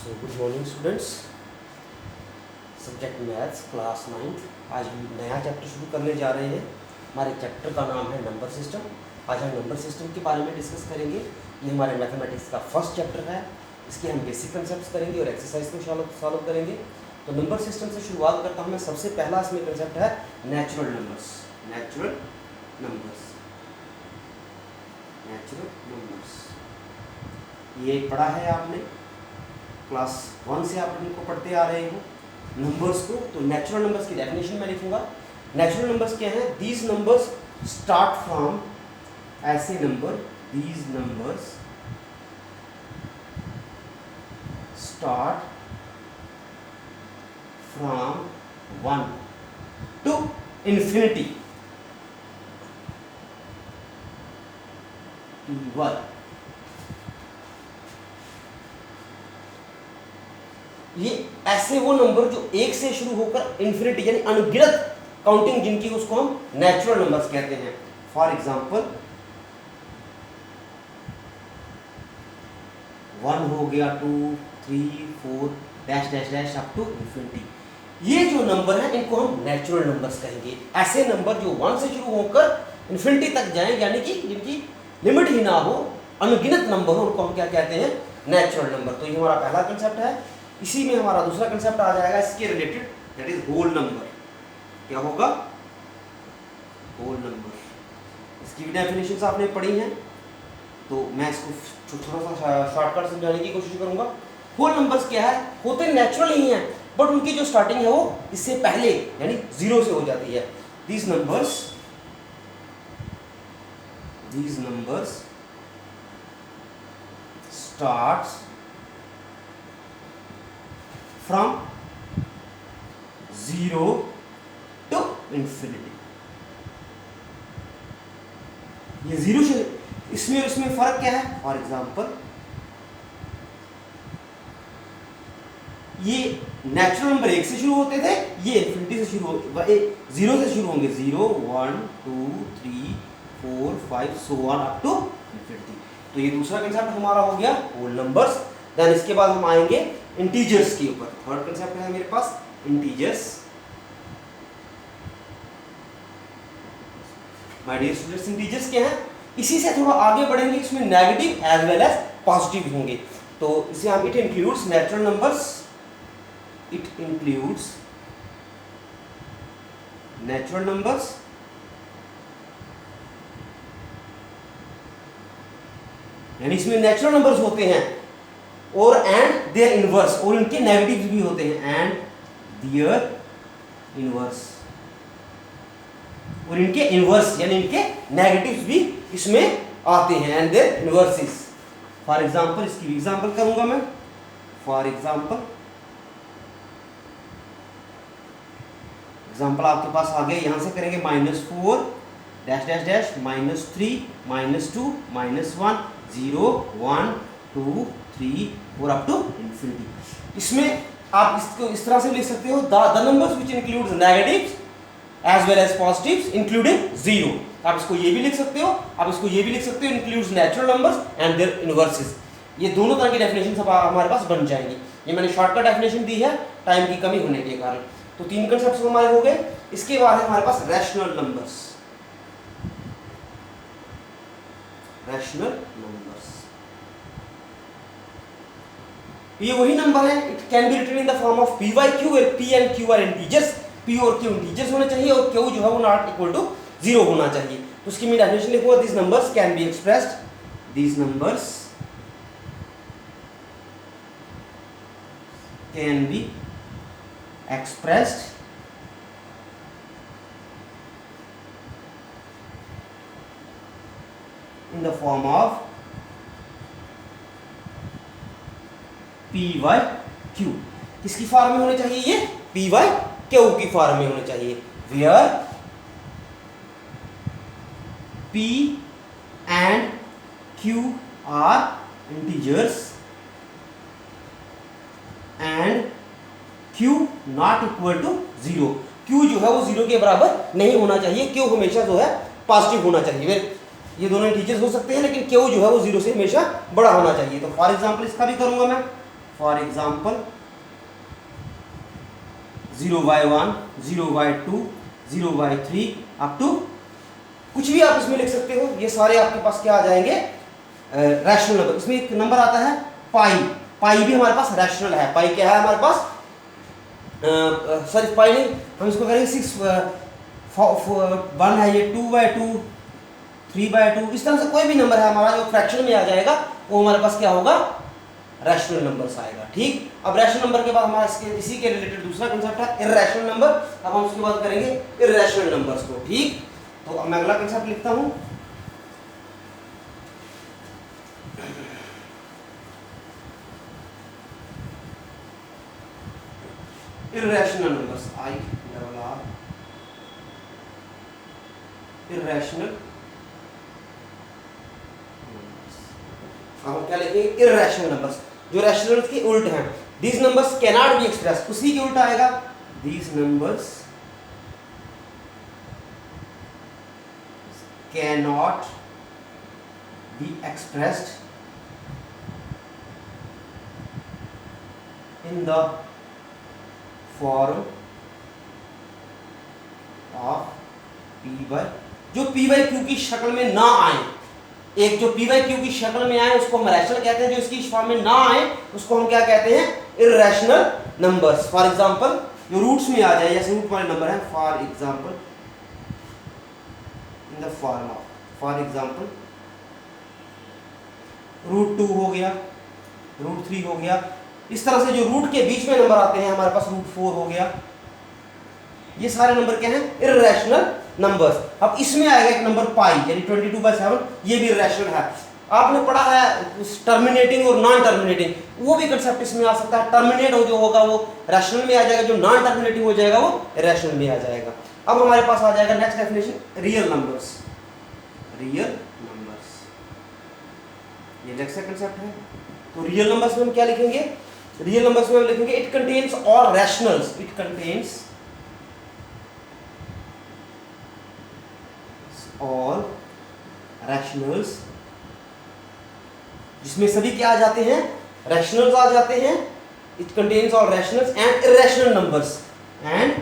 So good morning students. Subject maths class 9। आज हम नया चैप्टर शुरू करने जा रहे हैं। हमारे चैप्टर का नाम है नंबर सिस्टम। आज हम नंबर सिस्टम के बारे में डिस्कस करेंगे। ये हमारे मैथमेटिक्स का फर्स्ट चैप्टर है। इसके हम बेसिक कंसेप्ट करेंगे और एक्सरसाइज को सॉल्व करेंगे। तो नंबर सिस्टम से शुरुआत करता हूँ मैं। सबसे पहला इसमें कंसेप्ट है natural numbers. Natural numbers, natural numbers ये पढ़ा है आपने, क्लास 1 से आप इनको पढ़ते आ रहे हो नंबर्स को। तो नेचुरल नंबर्स की डेफिनेशन मैं लिखूंगा। नेचुरल नंबर्स क्या हैं? दीज नंबर्स स्टार्ट फ्रॉम, ऐसे number, these numbers start from 1 to infinity ये ऐसे वो नंबर जो एक से शुरू होकर इन्फिनिटी यानी अनगिनत काउंटिंग जिनकी, उसको हम नेचुरल नंबर्स कहते हैं। फॉर एग्जांपल 1 हो गया, 2, 3, 4 dash dash dash up to infinity. ये जो नंबर है इनको हम नेचुरल नंबर्स कहेंगे। ऐसे नंबर जो 1 से शुरू होकर इन्फिनिटी तक जाएं, यानी कि जिनकी लिमिट ही ना हो, अनगिनत नंबर हो, उनको हम क्या कहते हैं? Natural number. तो ये हमारा पहला कंसेप्ट है। इसी में हमारा दूसरा कंसेप्ट आ जाएगा इसके related, that is whole number. क्या होगा? Whole number. इसकी भी डेफिनेशंस आपने पढ़ी हैं, तो मैं इसको थोड़ा सा शॉर्टकट समझाने की कोशिश करूंगा। होल नंबर्स क्या है? होते नेचुरल ही हैं, बट उनकी जो स्टार्टिंग है वो इससे पहले यानी 0 से हो जाती है। These numbers starts from 0 to infinity। ये 0 से, इसमें और इसमें फर्क क्या है? फॉर एग्जाम्पल ये नेचुरल नंबर 1 से शुरू होते थे, ये इन्फिनिटी से शुरू 0 से शुरू होंगे। 0, 1, 2, 3, 4, 5 so on up to infinity. तो ये दूसरा कंसेप्ट हमारा हो गया होल नंबर्स। देन इसके बाद हम आएंगे इंटीजर्स के ऊपर। थर्ड कंसेप्ट है मेरे पास integers. My dear students, integers क्या है? इसी से थोड़ा आगे बढ़ेंगे, इसमें negative as well as positive होंगे। तो इसे हम, it includes natural numbers, it includes natural numbers यानी इसमें नेचुरल नंबर्स होते हैं और एंड देयर इनवर्स, और इनके नेगेटिव्स भी होते हैं, एंड देयर इनवर्स, और इनके इनवर्स यानी इनके नेगेटिव्स भी इसमें आते हैं, and their inverses. For example, इसकी एग्जांपल करूंगा मैं। फॉर एग्जांपल आपके पास आ गए, यहां से करेंगे -4 डैश डैश डैश, -3, -2, -1, 0, 1, 2, 3 और अप टू इन्फिनिटी। इसमें आप इसको इस तरह से लिख सकते हो, the numbers which includes negatives as well as positives including 0। आप इसको ये भी लिख सकते हो, आप इसको ये भी लिख सकते हो, includes natural numbers and their inverses. ये दोनों तरह की डेफिनेशन सब हमारे पास बन जाएंगी। ये मैंने शॉर्टकट डेफिनेशन दी है टाइम की कमी होने के कारण। तो 3 कंसेप्ट्स हमारे हो गए। इसके बाद है हमारे पास रैशनल नंबर्स। रैशनल नंबर्स ये वही नंबर है, it can be written in the form of P Y Q, where P and Q are integers. P और क्यू इंटीजर्स होने चाहिए और क्यू जो है वो नॉट इक्वल टू 0 होना चाहिए। तो उसकी मैं डेफिनेशन लिखूंगा, this numbers can be expressed, these numbers can be expressed in the form of p y q। किसकी फॉर्म में होने चाहिए? ये p y q की फॉर्म में होने चाहिए, where p and q are integers and q not equal to 0। q जो है वो 0 के बराबर नहीं होना चाहिए, q हमेशा जो है पॉजिटिव होना चाहिए। ये दोनों इंटीजर्स हो सकते हैं, लेकिन क्यू जो है वो 0 से हमेशा बड़ा होना चाहिए। तो फॉर एग्जांपल इसका भी करूंगा मैं। फॉर एग्जाम्पल 0/1, 0/2, 0/3 अप टू कुछ भी आप इसमें लिख सकते हो। ये सारे आपके पास क्या आ जाएंगे, रैशनल नंबर। इसमें एक नंबर आता है पाई, पाई भी हमारे पास रैशनल है। पाई क्या है हमारे पास, सॉरी पाई नहीं, हम इसको करेंगे 6 1 है, ये 2/2, 3/2, इस तरह से कोई भी नंबर है हमारा जो फ्रैक्शन में आ जाएगा वो हमारे पास क्या होगा, रैशनल नंबर्स आएगा। ठीक, अब रैशनल नंबर के बाद हमारा इसी के रिलेटेड दूसरा कंसेप्ट है इर्रेशनल नंबर। अब हम उसके बाद करेंगे इर्रेशनल नंबर्स को। ठीक, तो अब मैं अगला कंसेप्ट लिखता हूं, इर्रेशनल नंबर्स, IRR, इर्रेशनल। हम क्या लिखेंगे, इर्रेशनल नंबर्स, जो रैशनल के उल्ट हैं। These numbers can not be express, उसी के उल्टा आएगा, these numbers can not be expressed in the form of P/Q, जो P/Q की शक्ल में ना आए। एक जो P/Q की शक्ल में आए उसको हम रैशनल कहते हैं, जो इसकी फॉर्म में ना आए उसको हम क्या कहते हैं, इर्रेशनल नंबर्स। फॉर एग्जांपल जो रूट्स में आ जाए, जैसे रूट वाले नंबर है, for example in the form of, for example √2 हो गया, √3 हो गया। इस तरह से जो रूट के बीच में नंबर आते हैं हमारे पास, √4 हो गया, ये सारे नंबर क्या हैं, इर्रेशनल नंबर्स। अब इसमें आएगा एक नंबर पाई, यानी 22/7, ये भी इर्रेशनल है। आपने पढ़ा है टर्मिनेटिंग और नॉन टर्मिनेटिंग, वो भी कंसेप्ट इसमें आ सकता है। टर्मिनेट हो जो होगा वो रैशनल में आ जाएगा, जो नॉन टर्मिनेटिंग हो जाएगा वो इर्रेशनल में आ जाएगा। अब हमारे पास आ जाएगा next definition, real numbers, real numbers, ये नेक्स्ट कंसेप्ट है। तो रियल नंबर्स में हम क्या लिखेंगे, रियल नंबर्स में हम लिखेंगे it contains all rationals, it contains all rationals, जिसमें सभी क्या आ जाते हैं, रैशनल्स आ जाते हैं। It contains all rationals and irrational numbers, and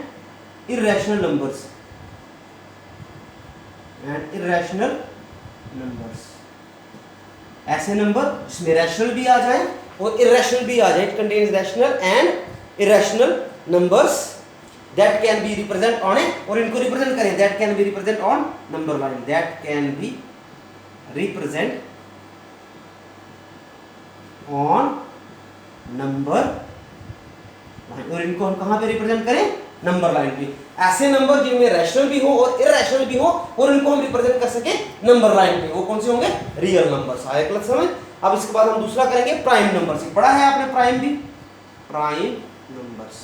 irrational numbers, and irrational numbers, ऐसे नंबर जिसमें रैशनल भी आ जाए और इर्रेशनल भी आ जाए। It contains rational and irrational numbers that can be represent on a, और इनको रिप्रेजेंट करें, that can be represent on number line, that can be represent on number line, और इनको हम कहां पे रिप्रेजेंट करें, नंबर लाइन पे। ऐसे नंबर जिनमें रैशनल भी हो और इर्रेशनल भी हो और इनको हम रिप्रेजेंट कर सके नंबर लाइन पे, वो कौन से होंगे, रियल नंबर्स। आया क्लियर समझ। अब इसके बाद हम दूसरा करेंगे प्राइम नंबर्स। पढ़ा है आपने प्राइम भी, प्राइम नंबर्स।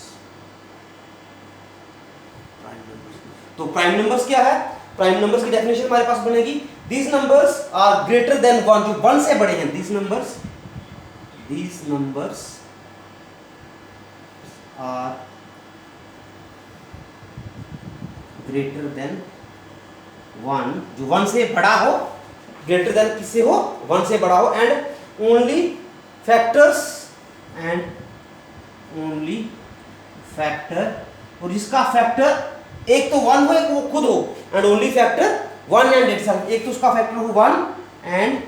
तो प्राइम नंबर्स क्या है, प्राइम नंबर्स की डेफिनेशन हमारे पास बनेगी, these numbers are greater than 1, जो 1 से बड़े हैं। These numbers are greater than 1, जो 1 से बड़ा हो, ग्रेटर देन किससे हो, 1 से बड़ा हो, and only factors, and only factor, और जिसका फैक्टर एक तो 1 हो, एक वो खुद हो, and only factor 1 and itself, एक तो उसका फैक्टर हो 1 एंड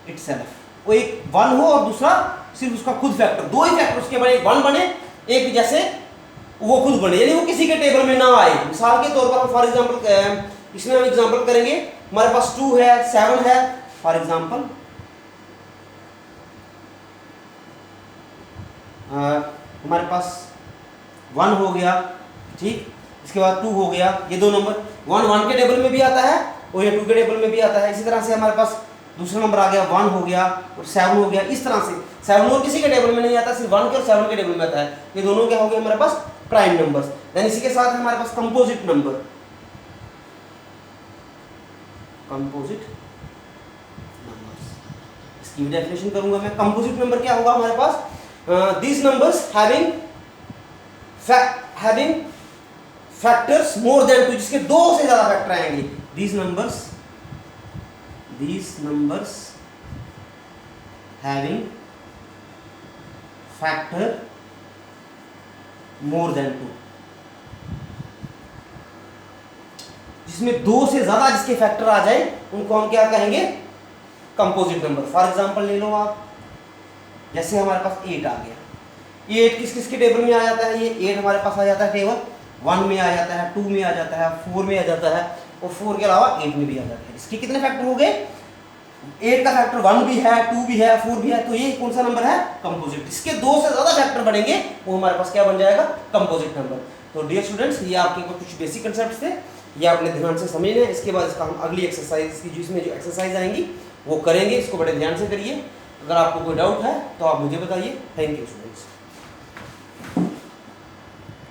इटसेल्फ, वो एक 1 हो और दूसरा सिर्फ उसका खुद फैक्टर, दो ही फैक्टर उसके बने, 1 बने, एक जैसे वो खुद बने, यानी वो किसी के टेबल में ना आए। मिसाल के तौर पर हम फॉर एग्जांपल इसमें हम एग्जांपल करेंगे, हमारे पास 2 है, 7 है, फॉर एग्जांपल हमारे पास 1 हो गया, ठीक, इसके बाद 2 हो गया। ये दो नंबर 1 के टेबल में भी आता है और ये 2 के टेबल में भी आता है। इसी तरह से हमारे पास दूसरा नंबर आ गया, 1 हो गया और 7 हो गया। इस तरह से 7 और किसी के टेबल में नहीं आता, सिर्फ 1 के और 7 के टेबल में आता है। ये दोनों क्या हो गए हमारे पास, प्राइम नंबर्स। देन इसी के साथ हमारे पास कंपोजिट नंबर, कंपोजिट नंबर्स, इसकी डेफिनेशन करूंगा मैं। कंपोजिट नंबर क्या होगा हमारे पास, these numbers having factors more than 2, जिसके 2 से ज्यादा फैक्टर आएंगे। these numbers having factor more than 2, जिसमें 2 से ज्यादा जिसके फैक्टर आ जाए उनको हम क्या कहेंगे, कंपोजिट नंबर। फॉर एग्जांपल ले लो आप, जैसे हमारे पास 8 आ गया, ये 8 किस किस के टेबल में आ जाता है, ये 8 हमारे पास आ जाता है टेबल 1 में आ जाता है, 2 में आ जाता है, 4 में आ जाता है, और 4 के अलावा 8 में भी आ जाता है। इसके कितने फैक्टर हो गए, 8 का फैक्टर 1 भी है, 2 भी है, 4 भी है, तो ये कौन सा नंबर है, कंपोजिट। इसके 2 से ज्यादा फैक्टर बनेंगे वो हमारे पास क्या बन जाएगा, कंपोजिट नंबर। तो डियर स्टूडेंट्स, ये आपके कुछ बेसिक कंसेप्ट थे, ये आपने ध्यान से समझना है। इसके बाद इसका हम अगली एक्सरसाइज की जो इसमें जो एक्सरसाइज आएंगी वो करेंगे, इसको बड़े ध्यान से करिए। अगर आपको कोई डाउट है तो आप मुझे बताइए। Thank you.